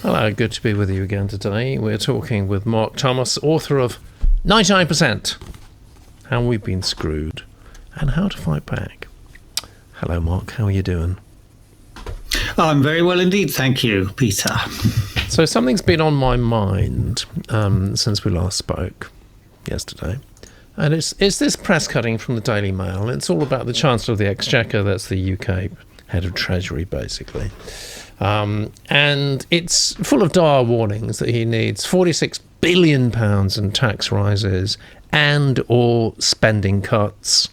Hello, good to be with you again today. We're talking with Mark Thomas, author of 99%, How We've Been Screwed and How to Fight Back. Hello, Mark. How are you doing? I'm very well indeed, thank you, Peter. So something's been on my mind since we last spoke yesterday. And it's this press cutting from the Daily Mail. It's all about the Chancellor of the Exchequer, that's the UK head of Treasury, basically. And it's full of dire warnings that he needs £46 billion in tax rises and or spending cuts.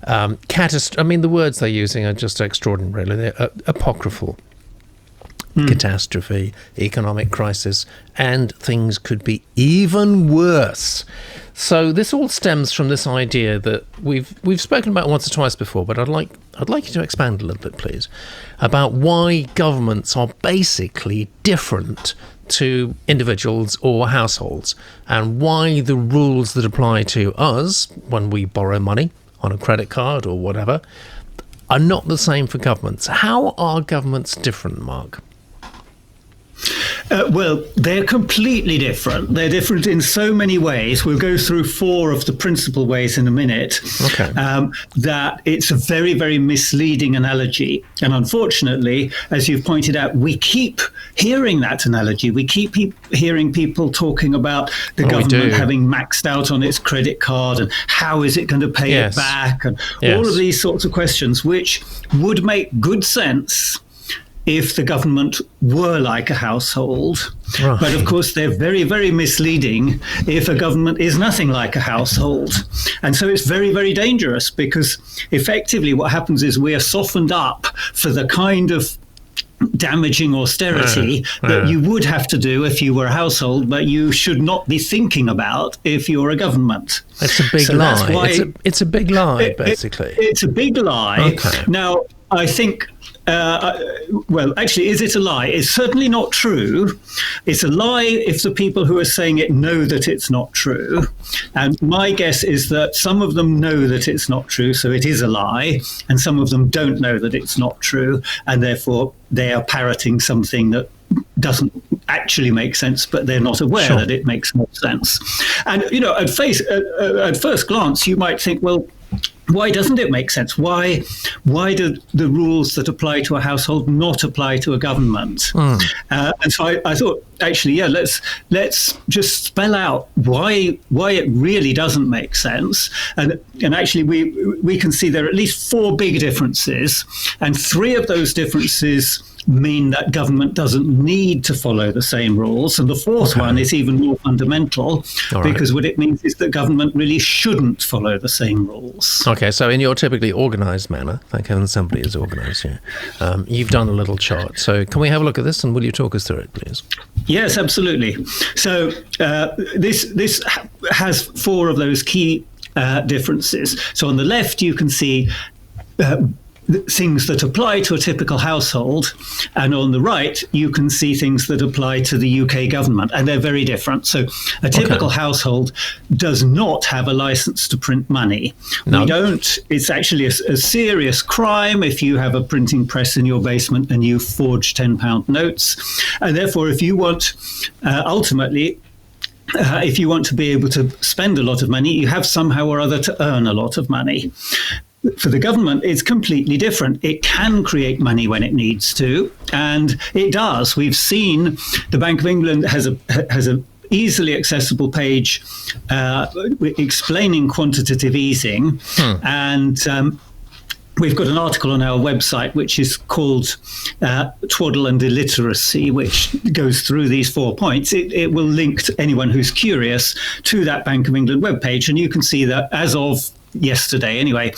The words they're using are just extraordinary, really. They're apocryphal. Catastrophe, economic crisis, and things could be even worse. So this all stems from this idea that we've spoken about once or twice before, but I'd like you to expand a little bit, please, about why governments are basically different to individuals or households, and why the rules that apply to us when we borrow money on a credit card or whatever are not the same for governments. How are governments different, Mark? Well, they're completely different. They're different in so many ways. We'll go through four of the principal ways in a minute. Okay. That it's a very, very misleading analogy. And unfortunately, as you've pointed out, we keep hearing that analogy. We keep hearing people talking about the government having maxed out on its credit card and how is it going to pay it back and all of these sorts of questions, which would make good sense if the government were like a household. Right. But of course, they're very, very misleading if a government is nothing like a household. And so it's very, very dangerous because effectively what happens is we are softened up for the kind of damaging austerity that you would have to do if you were a household, but you should not be thinking about if you're a government. It's a big lie. It's a big lie, basically. It's a big lie. Okay. Now, I think, actually, is it a lie? It's certainly not true. It's a lie if the people who are saying it know that it's not true. And my guess is that some of them know that it's not true, so it is a lie, and some of them don't know that it's not true, and therefore they are parroting something that doesn't actually make sense, but they're not aware that it makes more sense. And, at first glance, you might think, well, why doesn't it make sense? Why do the rules that apply to a household not apply to a government? And so I thought, actually, let's just spell out why it really doesn't make sense. And actually, we can see there are at least four big differences, and three of those differences mean that government doesn't need to follow the same rules. And the fourth one is even more fundamental, because what it means is that government really shouldn't follow the same rules. Okay, so in your typically organised manner, thank heaven somebody is organised here, you've done a little chart. So can we have a look at this, and will you talk us through it, please? Yes, absolutely. So this has four of those key differences. So on the left, you can see things that apply to a typical household, and on the right you can see things that apply to the UK government, and they're very different. So a typical household does not have a license to print money. No. We don't. It's actually a serious crime if you have a printing press in your basement and you forge £10 notes, and therefore if you want ultimately if you want to be able to spend a lot of money, you have somehow or other to earn a lot of money. For the government, it's completely different. It can create money when it needs to, and it does. We've seen the Bank of England has a easily accessible page explaining quantitative easing, and we've got an article on our website which is called Twaddle and Illiteracy, which goes through these 4 points. It will link to anyone who's curious to that Bank of England webpage, and you can see that as of yesterday, anyway,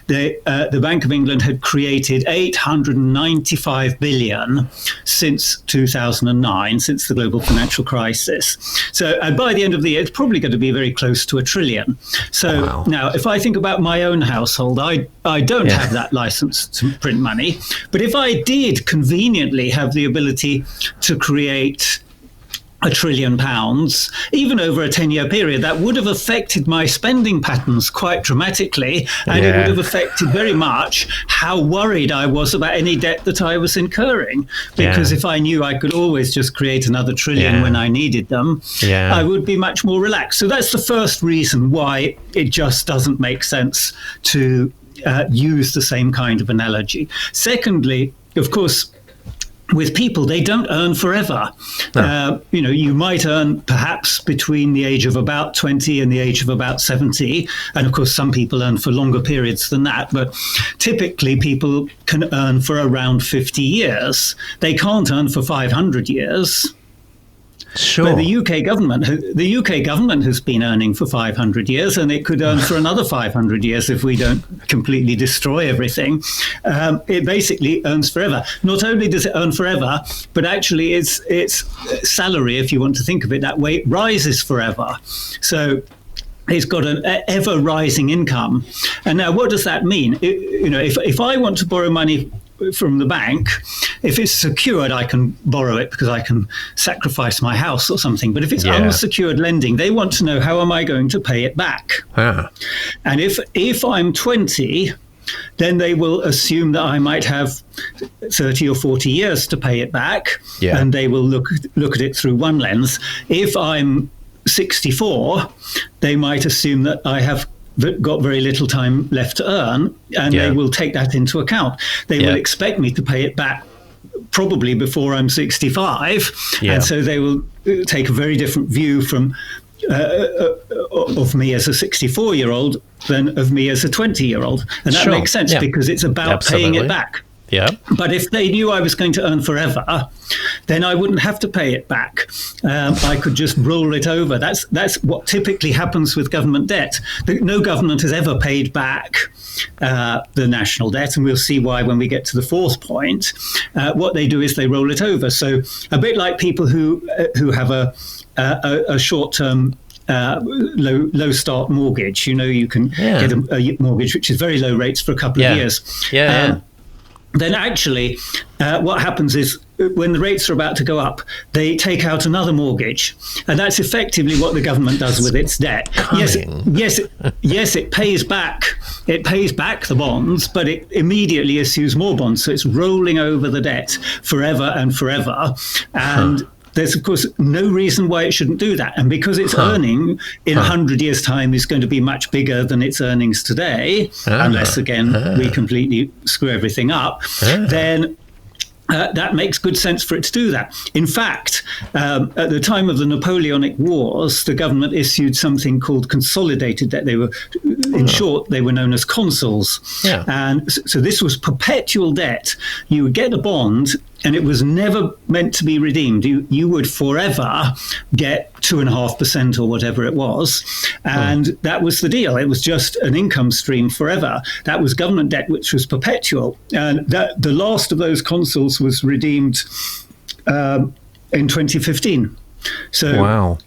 the Bank of England had created 895 billion since 2009, since the global financial crisis. So, and by the end of the year, it's probably going to be very close to $1 trillion. So now, if I think about my own household, I don't have that license to print money. But if I did conveniently have the ability to create £1 trillion, even over a 10-year period, that would have affected my spending patterns quite dramatically. And it would have affected very much how worried I was about any debt that I was incurring. Because if I knew I could always just create another trillion when I needed them, I would be much more relaxed. So that's the first reason why it just doesn't make sense to use the same kind of analogy. Secondly, of course, with people, they don't earn forever. No. You might earn perhaps between the age of about 20 and the age of about 70. And of course, some people earn for longer periods than that. But typically, people can earn for around 50 years. They can't earn for 500 years. Sure. But the UK government has been earning for 500 years, and it could earn for another 500 years if we don't completely destroy everything. It basically earns forever. Not only does it earn forever, but actually its salary, if you want to think of it that way, rises forever. So it's got an ever rising income. And now, what does that mean? If I want to borrow money from the bank, if it's secured, I can borrow it because I can sacrifice my house or something. But if it's unsecured lending, they want to know, how am I going to pay it back? And if I'm 20, then they will assume that I might have 30 or 40 years to pay it back. And they will look at it through one lens. If I'm 64, they might assume that I have got very little time left to earn, and they will take that into account. They will expect me to pay it back probably before I'm 65, and so they will take a very different view from of me as a 64-year-old than of me as a 20-year-old. And that makes sense because it's about paying it back. But if they knew I was going to earn forever, then I wouldn't have to pay it back. I could just roll it over. That's what typically happens with government debt. No government has ever paid back the national debt, and we'll see why when we get to the fourth point. What they do is they roll it over. So a bit like people who have a short-term low start mortgage. You can get a mortgage which is very low rates for a couple of years. Then actually what happens is when the rates are about to go up, they take out another mortgage. And that's effectively what the government does with its debt. Yes, it pays back. It pays back the bonds, but it immediately issues more bonds. So it's rolling over the debt forever and forever. And there's, of course, no reason why it shouldn't do that. And because its earning in 100 years' time is going to be much bigger than its earnings today, unless, again, we completely screw everything up, then that makes good sense for it to do that. In fact, at the time of the Napoleonic Wars, the government issued something called consolidated debt. They were, in short, they were known as consols. And so this was perpetual debt. You would get a bond, and it was never meant to be redeemed. You would forever get 2.5% or whatever it was. And that was the deal. It was just an income stream forever. That was government debt, which was perpetual. And the last of those consols was redeemed in 2015. So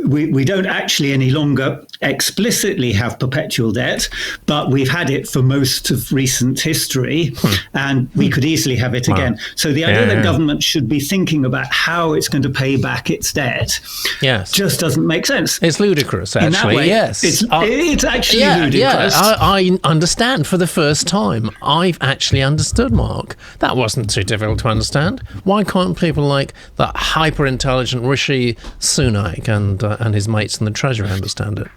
we don't actually any longer explicitly have perpetual debt, but we've had it for most of recent history, and we could easily have it again. So the idea that government should be thinking about how it's going to pay back its debt just doesn't make sense. It's ludicrous, actually. In that way, it's actually ludicrous. I understand for the first time. I've actually understood, Mark. That wasn't too difficult to understand. Why can't people like that hyper-intelligent Rishi Sunak and his mates in the Treasury understand it?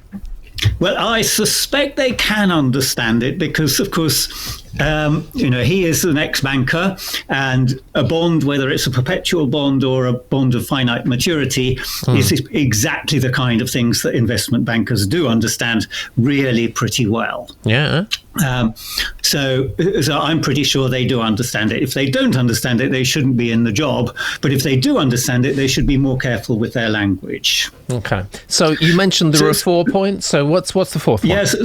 Well, I suspect they can understand it because, of course, he is an ex-banker, and a bond, whether it's a perpetual bond or a bond of finite maturity, is exactly the kind of things that investment bankers do understand really pretty well. So I'm pretty sure they do understand it. If they don't understand it, they shouldn't be in the job. But if they do understand it, they should be more careful with their language. Okay. So you mentioned there were 4 points. So what's the fourth one? Yes.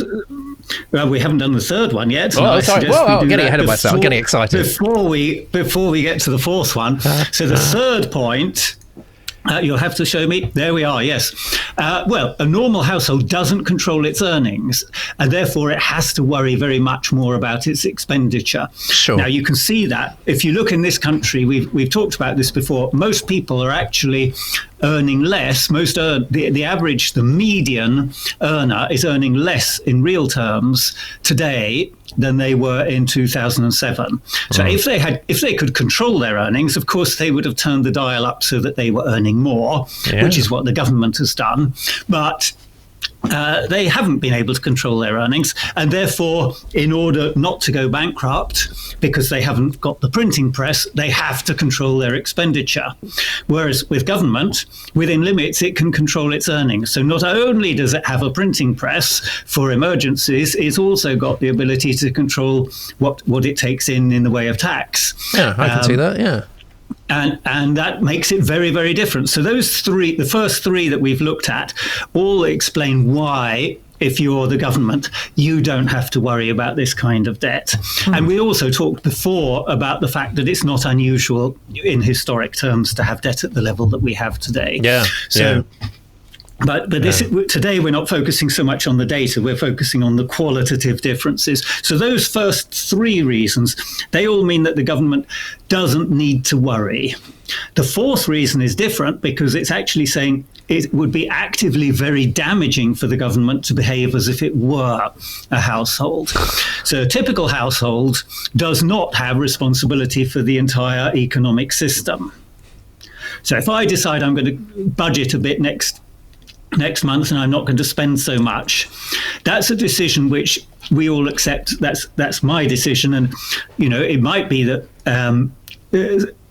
Well, we haven't done the third one yet. Oh, sorry. Whoa, getting ahead of myself. I'm getting excited. Before we get to the fourth one. So the third point You'll have to show me. There we are, yes. Well, a normal household doesn't control its earnings, and therefore it has to worry very much more about its expenditure. Sure. Now, you can see that if you look in this country, we've talked about this before, most people are actually earning less. The average, the median earner is earning less in real terms today than they were in 2007. So if they could control their earnings, of course they would have turned the dial up so that they were earning more, which is what the government has done. But they haven't been able to control their earnings, and therefore, in order not to go bankrupt, because they haven't got the printing press, they have to control their expenditure. Whereas with government, within limits, it can control its earnings. So not only does it have a printing press for emergencies, it's also got the ability to control what it takes in the way of tax. Yeah, I can see that, yeah. And that makes it very, very different. So those three, the first three that we've looked at, all explain why, if you're the government, you don't have to worry about this kind of debt. And we also talked before about the fact that it's not unusual in historic terms to have debt at the level that we have today. Yeah. So. Yeah. But today we're not focusing so much on the data, we're focusing on the qualitative differences. So those first three reasons, they all mean that the government doesn't need to worry. The fourth reason is different because it's actually saying it would be actively very damaging for the government to behave as if it were a household. So a typical household does not have responsibility for the entire economic system. So if I decide I'm going to budget a bit next month and I'm not going to spend so much, that's a decision which we all accept. That's my decision. And, it might be that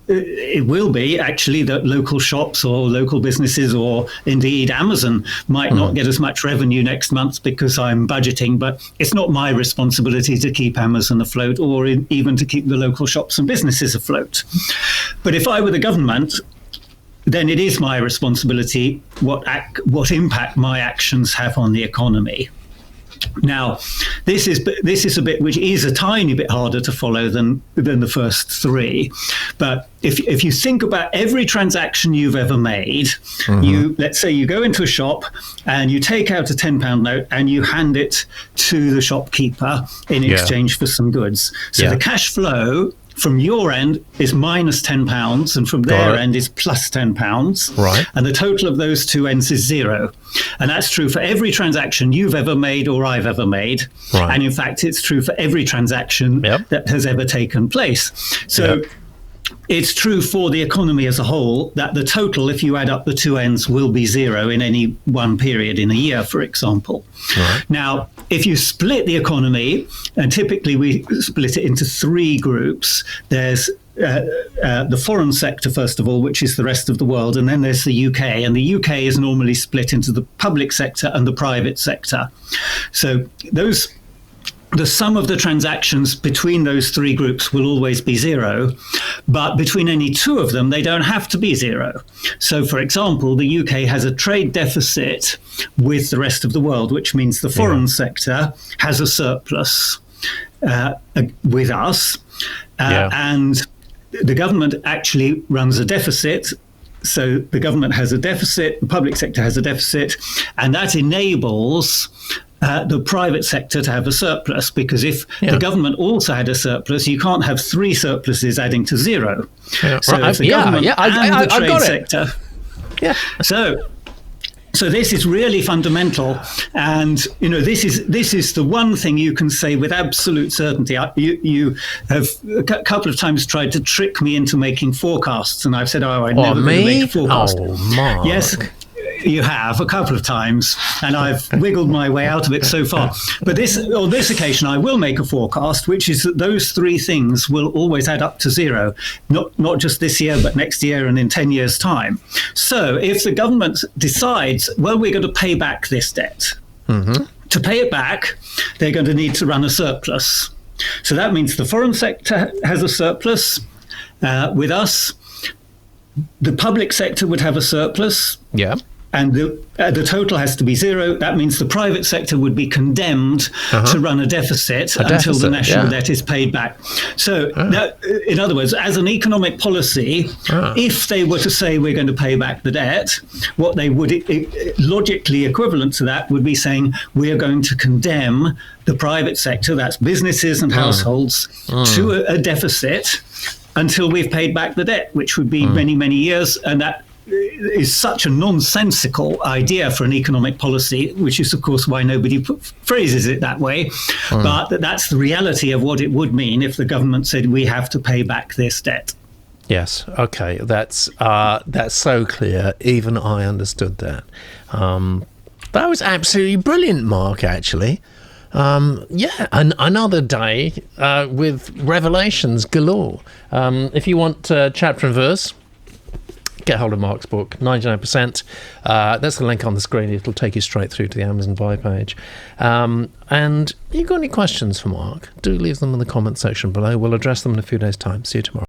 it will be actually that local shops or local businesses or indeed Amazon might not get as much revenue next month because I'm budgeting, but it's not my responsibility to keep Amazon afloat or even to keep the local shops and businesses afloat. But if I were the government, then it is my responsibility what impact my actions have on the economy. Now, this is a bit which is a tiny bit harder to follow than the first three. But if you think about every transaction you've ever made, let's say you go into a shop and you take out a £10 note and you hand it to the shopkeeper in exchange for some goods. So the cash flow from your end is minus £10, and from their end is plus £10. Right. And the total of those two ends is zero. And that's true for every transaction you've ever made or I've ever made. Right. And in fact, it's true for every transaction that has ever taken place. So it's true for the economy as a whole that the total, if you add up the two ends, will be zero in any one period in a year, for example. Right. Now, if you split the economy, and typically we split it into three groups, there's the foreign sector, first of all, which is the rest of the world, and then there's the UK. And the UK is normally split into the public sector and the private sector. So the sum of the transactions between those three groups will always be zero, but between any two of them, they don't have to be zero. So, for example, the UK has a trade deficit with the rest of the world, which means the foreign sector has a surplus with us, and the government actually runs a deficit. So the government has a deficit, the public sector has a deficit, and that enables the private sector to have a surplus, because if the government also had a surplus, you can't have three surpluses adding to zero. So if the government and the trade sector. Yeah. So this is really fundamental, and this is the one thing you can say with absolute certainty. You have a couple of times tried to trick me into making forecasts, and I've said, "Oh, I'd never make a forecast." Oh, Mark. Yes. You have a couple of times, and I've wiggled my way out of it so far. But on this occasion, I will make a forecast, which is that those three things will always add up to zero, not just this year, but next year and in 10 years' time. So if the government decides, well, we're going to pay back this debt, to pay it back, they're going to need to run a surplus. So that means the foreign sector has a surplus with us. The public sector would have a surplus. Yeah. and the total has to be zero. That means the private sector would be condemned to run a deficit until the national debt is paid back. So, in other words, as an economic policy, if they were to say we're going to pay back the debt, what they would logically equivalent to that would be saying we're going to condemn the private sector, that's businesses and households, to a deficit until we've paid back the debt, which would be many, many years. And that is such a nonsensical idea for an economic policy, which is, of course, why nobody phrases it that way. But that's the reality of what it would mean if the government said we have to pay back this debt. Yes. Okay. That's so clear. Even I understood that. That was absolutely brilliant, Mark, actually. Another day with revelations galore. If you want chapter and verse, get hold of Mark's book, 99%. That's the link on the screen. It'll take you straight through to the Amazon buy page. And you've got any questions for Mark, do leave them in the comment section below. We'll address them in a few days' time. See you tomorrow.